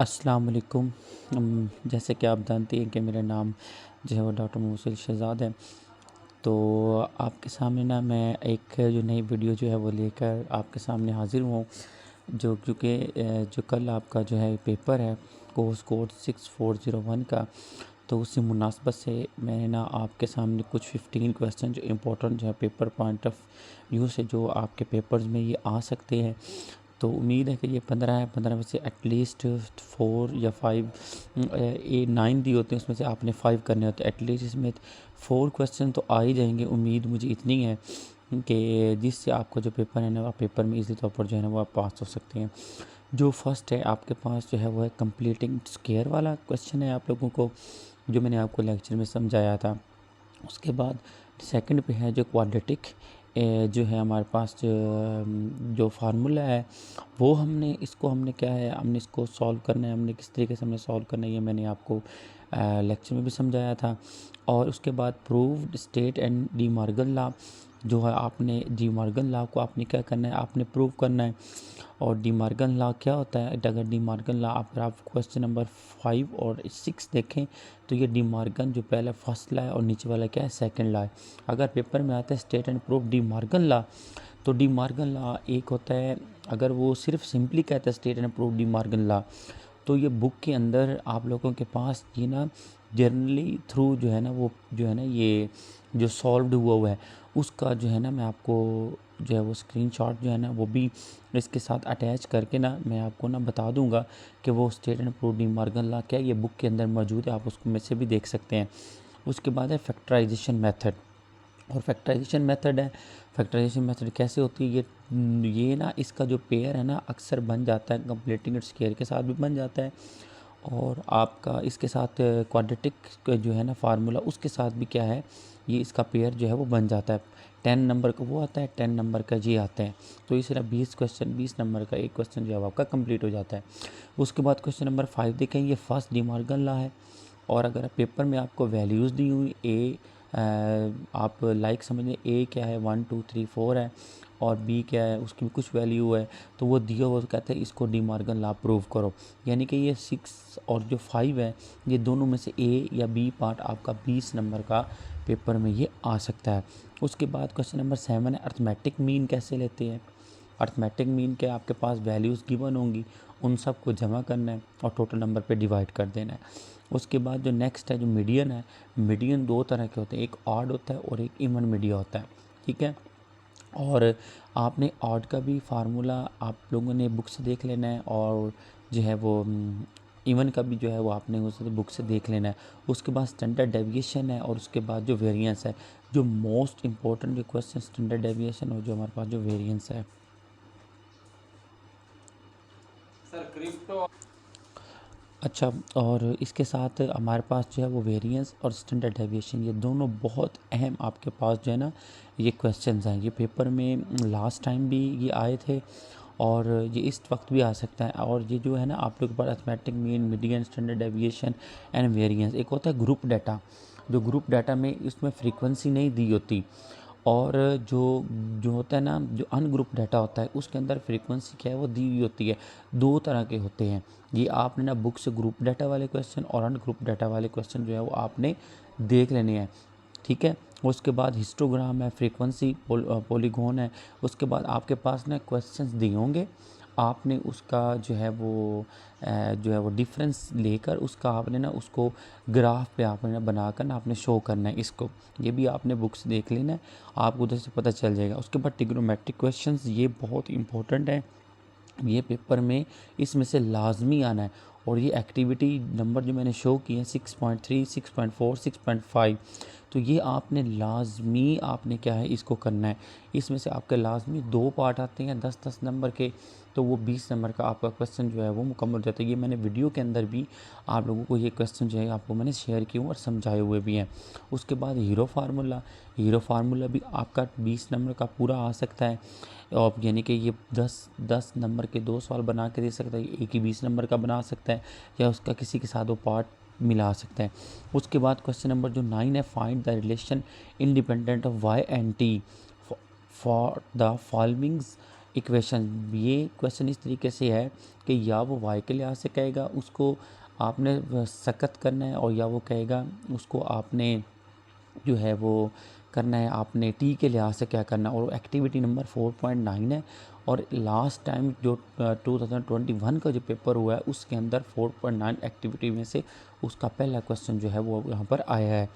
अस्सलाम वालेकुम। जैसे कि आप जानती हैं कि मेरा नाम जो है वो डॉक्टर मोहसिन शहज़ाद है। तो आपके सामने ना मैं एक जो नई वीडियो जो है वो लेकर आपके सामने हाज़िर हूँ, जो क्योंकि जो कल आपका जो है पेपर है कोर्स कोड 6401 का। तो उसी मुनासबत से मैंने ना आपके सामने कुछ 15 क्वेश्चन जो इम्पोर्टेंट जो है पेपर पॉइंट ऑफ व्यू से जो आपके पेपर्स में ये आ सकते हैं। तो उम्मीद है कि ये 15 है, 15 में से एटलीस्ट 4 या 5 ये 9 दी होते हैं, उसमें से आपने 5 करने होते हैं। एटलीस्ट इसमें 4 क्वेश्चन तो आ ही जाएंगे, उम्मीद मुझे इतनी है कि जिससे आपका जो पेपर है ना, आप पेपर में इजी तौर पर जो है ना वो आप पास हो सकते हैं। जो फर्स्ट है आपके पास जो है वो है कंप्लीटिंग स्क्वायर वाला क्वेश्चन है आप लोगों को, जो मैंने आपको लेक्चर में समझाया था। उसके बाद सेकंड पे है जो क्वाड्रेटिक जो है हमारे पास जो फार्मूला है वो हमने क्या है, हमने इसको सॉल्व करना है। हमने किस तरीके से हमने सॉल्व करना है ये मैंने आपको लेक्चर में भी समझाया था। और उसके बाद proved state and De Morgan law जो है, आपने डी मॉर्गन लॉ को आपने क्या करना है, आपने प्रूव करना है। और डी मॉर्गन लॉ क्या होता है, अगर डी मॉर्गन लॉ अगर आप क्वेश्चन नंबर 5 और 6 देखें तो ये डी मॉर्गन जो पहला फर्स्ट लॉ है और नीचे वाला क्या है, सेकंड लॉ है। अगर पेपर में आता है state and prove De Morgan law, तो डी मॉर्गन लॉ एक होता है, अगर वो सिर्फ सिंपली कहता है state and prove De Morgan law, तो ये बुक के अंदर आप लोगों के पास ये ना जर्नली थ्रू जो है ना वो जो है ना ये जो सॉल्व्ड हुआ है उसका जो है ना मैं आपको जो है वो स्क्रीनशॉट जो है ना वो भी इसके साथ अटैच करके ना मैं आपको ना बता दूंगा कि वो state and prove De Morgan law क्या है, ये बुक के अंदर मौजूद है, आप उसको में से भी देख सकते हैं। उसके बाद है फैक्टराइजेशन मेथड। और फैक्टराइजेशन मेथड है, फैक्टराइजेशन मेथड कैसे होती है, ये ना इसका जो पेयर है ना अक्सर बन जाता है कंप्लीटिंग इट्स स्क्वायर के साथ भी बन जाता है, और आपका इसके साथ क्वाड्रेटिक जो है ना फार्मूला उसके साथ भी क्या है, ये इसका पेयर जो है वो बन जाता है। 10 नंबर का वो आता है, 10 नंबर का ये आता है। तो इस तरह 20 क्वेश्चन, 20 नंबर का एक क्वेश्चन जो है आपका कंप्लीट हो जाता है। उसके बाद क्वेश्चन नंबर 5 देखें, ये फर्स्ट डी मॉर्गन लॉ है। और अगर पेपर में आपको वैल्यूज़ दी हुई ए, आप लाइक समझिए ए क्या है 1 2 3 4 है, और बी क्या है उसकी भी कुछ वैल्यू है, तो वो दिया हुआ कहते हैं इसको डी मॉर्गन लॉ प्रूव करो। यानी कि ये 6 और जो 5 है ये दोनों में से ए या बी पार्ट आपका 20 नंबर का पेपर में ये आ सकता है। उसके बाद क्वेश्चन नंबर 7 है अर्थमेटिक मीन कैसे लेते हैं। अर्थमेटिक मीन के आपके पास वैल्यूज़ गिवन होंगी, उन सब को जमा करना है और टोटल नंबर पे डिवाइड कर देना है। उसके बाद जो नेक्स्ट है जो मीडियन है, मीडियन दो तरह के होते हैं, एक ऑड होता है और एक इवन मीडिया होता है, ठीक है। और आपने ऑड का भी फार्मूला आप लोगों ने बुक से देख लेना है, और जो है वो इवन का भी जो है वो आपने उसे बुक से देख लेना है। उसके बाद स्टैंडर्ड डेविएशन है, और उसके बाद जो वेरिएंस है, जो मोस्ट इंपॉर्टेंट जो क्वेश्चन स्टैंडर्ड डेविएशन और जो हमारे पास जो वेरिएंस है। Sir crypto. अच्छा, और इसके साथ हमारे पास जो है वो वेरिएंस और स्टैंडर्ड डेविएशन, ये दोनों बहुत अहम आपके पास जो है ना ये क्वेश्चंस हैं। ये पेपर में लास्ट टाइम भी ये आए थे, और ये इस वक्त भी आ सकता है। और ये जो है ना आप लोग के पास arithmetic mean, median, standard deviation and variance, एक होता है ग्रुप डाटा। जो ग्रुप डाटा में इसमें फ्रीक्वेंसी नहीं दी होती, और जो जो होता है ना जो अनग्रुप डाटा होता है उसके अंदर फ्रीक्वेंसी क्या है वो दी हुई होती है। दो तरह के होते हैं, ये आपने ना बुक से ग्रुप डाटा वाले क्वेश्चन और अनग्रुप डाटा वाले क्वेश्चन जो है वो आपने देख लेने हैं, ठीक है। उसके बाद हिस्टोग्राम है, फ्रीक्वेंसी पॉलीगॉन है। उसके बाद आपके पास ना क्वेश्चंस दिए होंगे, आपने उसका जो है वो डिफरेंस लेकर उसका आपने ना उसको ग्राफ पे आपने ना बनाकर ना आपने शो करना है इसको। ये भी आपने बुक्स देख लेना है, आपको उधर से पता चल जाएगा। उसके बाद ट्रिग्नोमेट्रिक क्वेश्चंस, ये बहुत इंपॉर्टेंट है, ये पेपर में इसमें से लाजमी आना है। और ये एक्टिविटी नंबर जो मैंने शो किए हैं 6.3, 6.4, 6.5, तो ये आपने लाजमी आपने क्या है इसको करना है। इसमें से आपके लाजमी 2 पार्ट आते हैं 10-10 नंबर के, तो वो 20 नंबर का आपका क्वेश्चन जो है वो मुकम्मल हो जाता है। ये मैंने वीडियो के अंदर भी आप लोगों को ये क्वेश्चन जो है आपको मैंने शेयर किए और समझाए हुए भी हैं। उसके बाद हीरो फार्मूला, हीरो फार्मूला भी आपका 20 नंबर का पूरा आ सकता है, और यानी कि ये 10 नंबर के 2 सवाल बना के दे सकता है, एक ही 20 नंबर का बना सकता है, या उसका किसी के साथ वो पार्ट मिला सकता है। उसके बाद क्वेश्चन नंबर जो 9 है, find the relation independent of y and t for the followings equation. ये क्वेश्चन इस तरीके से है कि या वो y के लिहाज से कहेगा उसको आपने सकत करना है, और या वो कहेगा उसको आपने जो है वो करना है आपने टी के लिहाज से क्या करना है। और एक्टिविटी नंबर 4.9 है, और लास्ट टाइम जो 2021 का जो पेपर हुआ है उसके अंदर 4.9 एक्टिविटी में से उसका पहला क्वेश्चन जो है वो यहाँ पर आया है।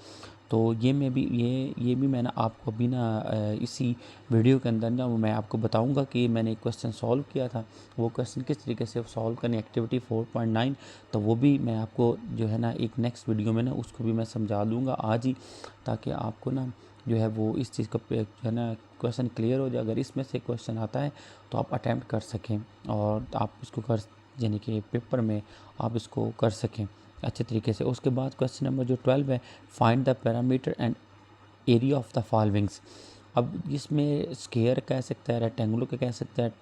तो ये भी मैंने आपको अभी ना इसी वीडियो के अंदर ना मैं आपको बताऊंगा कि मैंने एक क्वेश्चन सॉल्व किया था, वो क्वेश्चन किस तरीके से सॉल्व करनी एक्टिविटी 4.9, तो वो भी मैं आपको जो है ना एक नेक्स्ट वीडियो में ना उसको भी मैं समझा दूंगा आज ही, ताकि आपको ना जो है वो इस चीज़ का जो है ना क्वेश्चन क्लियर हो जाए। अगर इसमें से क्वेश्चन आता है तो आप अटैम्प्ट कर सकें और आप इसको कर यानी कि पेपर में आप इसको कर सकें अच्छे तरीके से। उसके बाद क्वेश्चन नंबर जो 12 है, find the parameter and area of the followings. अब इसमें स्क्वायर कह सकता है, रेक्टेंगुलर का कह सकता है,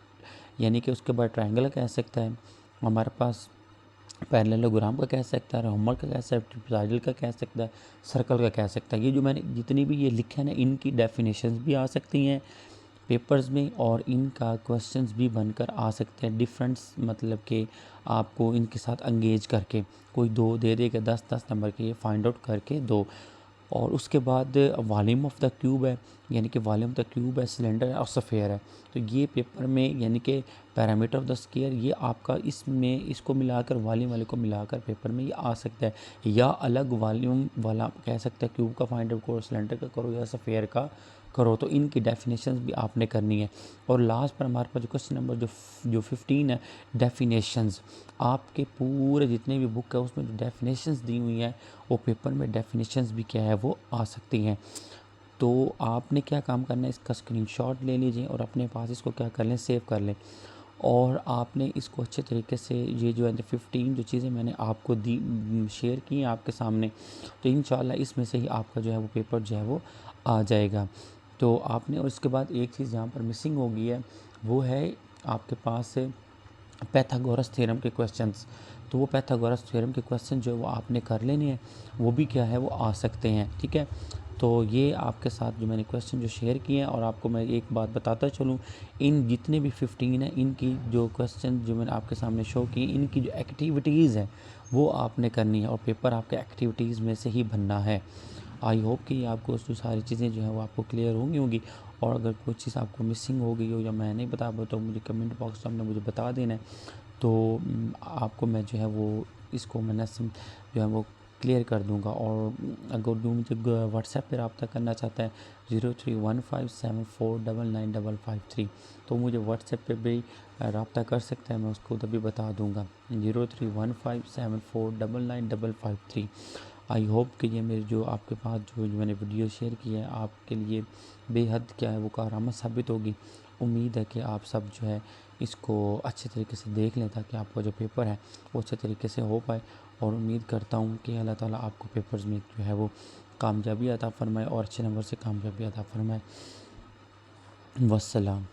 यानी कि उसके बाद ट्रायंगल कह सकता है, हमारे पास पैरेललोग्राम का कह सकता है, रोमर का कह सकता है, ट्रापेजॉइडल का कह सकता है, सर्कल का कह सकता है। ये जो मैंने जितनी भी ये लिखे हैं ना इनकी डेफिनेशंस भी आ सकती हैं पेपर्स में, और इनका क्वेश्चंस भी बनकर आ सकते हैं डिफरेंस, मतलब कि आपको इनके साथ अंगेज करके कोई दो दे देगा 10-10 नंबर के, ये फाइंड आउट करके दो। और उसके बाद वॉल्यूम ऑफ द क्यूब है, यानी कि वॉल्यूम ऑफ द क्यूब है, सिलेंडर है और सफ़ेयर है। तो ये पेपर में यानी कि पैरामीटर ऑफ द स्क्वायर, ये आपका इसमें इसको मिलाकर वॉल्यूम वाले को मिलाकर पेपर में ये आ सकता है, या अलग वॉल्यूम वाला कह सकते हैं क्यूब का फाइंड आउट करो, सिलेंडर का करो या सफ़ेयर का करो। तो इनकी डेफिनेशंस भी आपने करनी है। और लास्ट पर हमारे पास जो क्वेश्चन नंबर जो 15 है, डेफिनेशंस। आपके पूरे जितने भी बुक है उसमें जो डेफिनेशंस दी हुई हैं वो पेपर में डेफिनेशंस भी क्या है वो आ सकती हैं। तो आपने क्या काम करना है, इसका स्क्रीनशॉट ले लीजिए और अपने पास इसको क्या कर लें, सेव कर लें। और आपने इसको अच्छे तरीके से ये जो है 15 जो चीज़ें मैंने आपको दी शेयर की हैं आपके सामने, तो इंशाल्लाह इसमें से ही आपका जो है वो पेपर जो है वो आ जाएगा। तो आपने, और इसके बाद एक चीज़ यहाँ पर मिसिंग हो गई है, वो है आपके पास पैथागोरस थ्योरम के क्वेश्चंस। तो वो पैथागोरस थ्योरम के क्वेश्चन जो है वो आपने कर लेने हैं, वो भी क्या है वो आ सकते हैं, ठीक है। तो ये आपके साथ जो मैंने क्वेश्चन जो शेयर किए हैं, और आपको मैं एक बात बताता चलूँ, इन जितने भी 15 हैं इनकी जो क्वेश्चन जो मैंने आपके सामने शो किए, इनकी जो एक्टिविटीज़ है वो आपने करनी है, और पेपर आपके एक्टिविटीज़ में से ही बनना है। आई होप कि आपको जो सारी चीज़ें जो हैं वो आपको क्लियर होंगी। और अगर कोई चीज़ आपको मिसिंग हो गई हो या मैं नहीं बता पाया तो मुझे कमेंट बॉक्स में आपने मुझे बता देना है। तो आपको मैं जो है वो इसको मैंने जो है वो क्लियर कर दूंगा। और अगर जो मुझे व्हाट्सएप पे रब्ता करना चाहता है 031574995553, तो मुझे व्हाट्सएप पे भी रब्ता कर सकता है, मैं उसको तभी बता दूंगा 031574995553। आई होप कि ये मेरी जो आपके पास जो मैंने वीडियो शेयर की है आपके लिए बेहद क्या है वो कारआमद साबित होगी। उम्मीद है कि आप सब जो है इसको अच्छे तरीके से देख लें, ताकि आपका जो पेपर है वो अच्छे तरीके से हो पाए। और उम्मीद करता हूँ कि अल्लाह ताला आपको पेपर्स में जो है वो कामयाबी अता फ़रमाए और अच्छे नंबर से कामयाबी अता फ़रमाए। वस्सलाम।